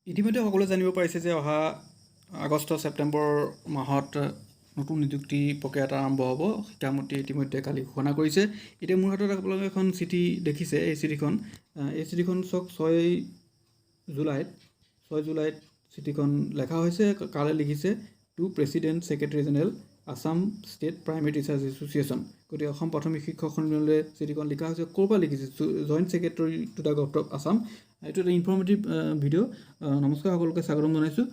ইতিমধ্যে সকলোৱে জানিব পাৰিছে যে অহা আগষ্ট ছেপ্টেম্বৰ মাহত নতুন নিযুক্তি প্ৰক্ৰিয়া এটা আৰম্ভ হ'ব। শিক্ষামন্ত্ৰীয়ে ইতিমধ্যে কালি ঘোষণা কৰিছে। এতিয়া মোৰ হাতত আপোনালোকে এখন চিঠি দেখিছে। এই চিঠিখন চাওক 6 জুলাইত চিঠিখন লেখা হৈছে। কালে লিখিছে to president secretary general Assam state primary teachers association. গতিকে অসম প্ৰাথমিক শিক্ষক সন্মিলনলৈ চিঠিখন লিখা হৈছে। ক'ৰ পৰা লিখিছে? Joint secretary to the government of Assam. এইটো এটা ইনফৰ্মেটিভ ভিডিঅ'। নমস্কাৰ, সকলোকে স্বাগতম জনাইছোঁ।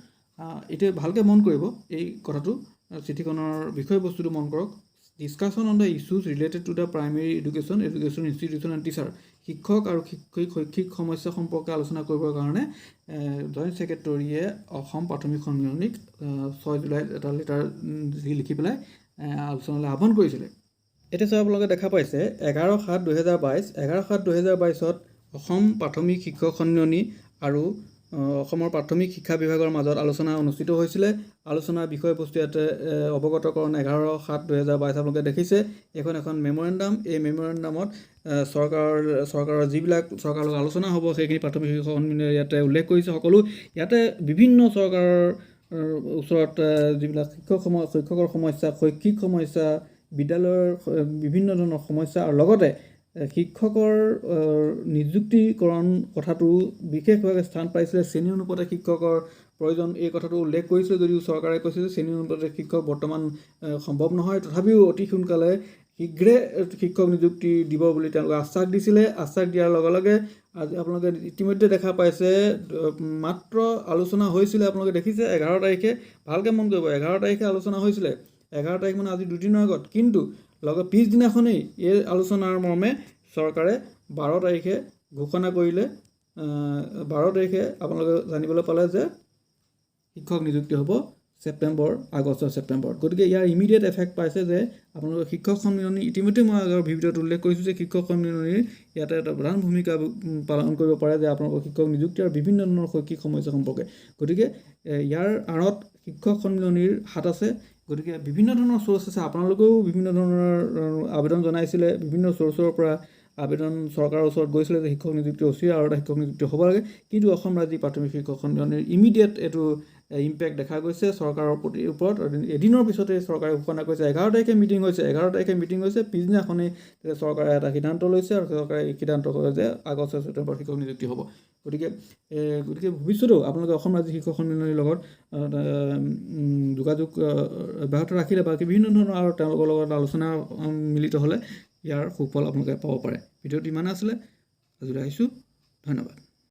এতিয়া ভালকৈ মন কৰিব এই কথাটো, চিঠিখনৰ বিষয়বস্তুটো মন কৰক। Discussion on the issues related to the primary education institution and teacher. শিক্ষক আৰু শৈক্ষিক সমস্যা সম্পৰ্কে আলোচনা কৰিবৰ কাৰণে জইণ্ট ছেক্ৰেটৰীয়ে অসম প্ৰাথমিক সন্মিলনীক 6 জুলাইত এটা লেটাৰ লিখি পেলাই আলোচনালৈ আহ্বান কৰিছিলে। এতিয়া চাওক, আপোনালোকে দেখা পাইছে 11/7/2022 অসম প্ৰাথমিক শিক্ষক সন্মিলনী আৰু অসমৰ প্ৰাথমিক শিক্ষা বিভাগৰ মাজত আলোচনা অনুষ্ঠিত হৈছিলে। আলোচনাৰ বিষয়বস্তু ইয়াতে অৱগতকৰণ 11/7/2022 আপোনালোকে দেখিছে। এখন মেমৰেণ্ডাম। এই মেমৰেণ্ডামত চৰকাৰৰ যিবিলাক চৰকাৰৰ লগত আলোচনা হ'ব সেইখিনি প্ৰাথমিক শিক্ষক সন্মিলনীয়ে ইয়াতে উল্লেখ কৰিছে। সকলো ইয়াতে বিভিন্ন চৰকাৰৰ ওচৰত যিবিলাক শিক্ষকৰ সমস্যা, শৈক্ষিক সমস্যা, বিদ্যালয়ৰ বিভিন্ন ধৰণৰ সমস্যা আৰু লগতে শিক্ষকৰ নিযুক্তিকৰণ কথাটো বিশেষভাৱে স্থান পাইছিলে। শ্ৰেণী অনুপাতে শিক্ষকৰ প্ৰয়োজন, এই কথাটো উল্লেখ কৰিছিলে। যদিও চৰকাৰে কৈছে যে শ্ৰেণী অনুপাতে শিক্ষক বৰ্তমান সম্ভৱ নহয়, তথাপিও অতি সোনকালে শীঘ্ৰে শিক্ষক নিযুক্তি দিব বুলি তেওঁলোকে আশ্বাস দিছিলে। আশ্বাস দিয়াৰ লগে লগে আজি আপোনালোকে ইতিমধ্যে দেখা পাইছে মাত্ৰ আলোচনা হৈছিলে। আপোনালোকে দেখিছে 11 তাৰিখে। ভালকৈ মন কৰিব, 11 তাৰিখে আলোচনা হৈছিলে। 11 তাৰিখ মানে আজি দুদিনৰ আগত। কিন্তু লগত পিছদিনাখনেই এই আলোচনাৰ মৰ্মে চৰকাৰে 12 তাৰিখে ঘোষণা কৰিলে। 12 তাৰিখে আপোনালোকে জানিবলৈ পালে যে শিক্ষক নিযুক্তি হ'ব আগষ্ট ছেপ্টেম্বৰত। গতিকে ইয়াৰ ইমিডিয়েট এফেক্ট পাইছে যে আপোনালোকৰ শিক্ষক সন্মিলনী, ইতিমধ্যে মই আগৰ ভিডিঅ'ত উল্লেখ কৰিছোঁ যে শিক্ষক সন্মিলনীৰ ইয়াতে এটা প্ৰধান ভূমিকা পালন কৰিব পাৰে যে আপোনালোকৰ শিক্ষক নিযুক্তি আৰু বিভিন্ন ধৰণৰ শৈক্ষিক সমস্যা সম্পৰ্কে। গতিকে ইয়াৰ আঁৰত শিক্ষক সন্মিলনীৰ হাত আছে। গতিকে বিভিন্ন ধৰণৰ চ'ৰ্চ আছে। আপোনালোকেও বিভিন্ন ধৰণৰ আবেদন জনাইছিলে। বিভিন্ন চ'ৰ্চৰ পৰা আবেদন চৰকাৰৰ ওচৰত গৈছিলে যে শিক্ষক নিযুক্তি অচিৰে আৰু এটা শিক্ষক নিযুক্তি হ'ব লাগে। কিন্তু অসম ৰাজ্যিক প্ৰাথমিক শিক্ষক সন্মিলনীৰ ইমিডিয়েট এইটো ইম্পেক্ট দেখা গৈছে চৰকাৰৰ ওপৰত। এদিনৰ পিছতে চৰকাৰে ঘোষণা কৰিছে। 11 তাৰিখে মিটিং হৈছে। পিছদিনাখনেই চৰকাৰে এটা সিদ্ধান্ত লৈছে আৰু চৰকাৰে এই সিদ্ধান্ত কৰে যে আগষ্ট ছেপ্টেম্বৰত শিক্ষক নিযুক্তি হ'ব। গতিকে ভৱিষ্যতেও আপোনালোকে অসম ৰাজ্যিক শিক্ষক সন্মিলনীৰ লগত যোগাযোগ অব্যাহত ৰাখিলে বা বিভিন্ন ধৰণৰ আৰু তেওঁলোকৰ লগত আলোচনা মিলিত হ'লে ইয়াৰ সুফল আপোনালোকে পাব পাৰে। ভিডিঅ'টো ইমানে আছিলে। আজিলৈ আহিছোঁ। ধন্যবাদ।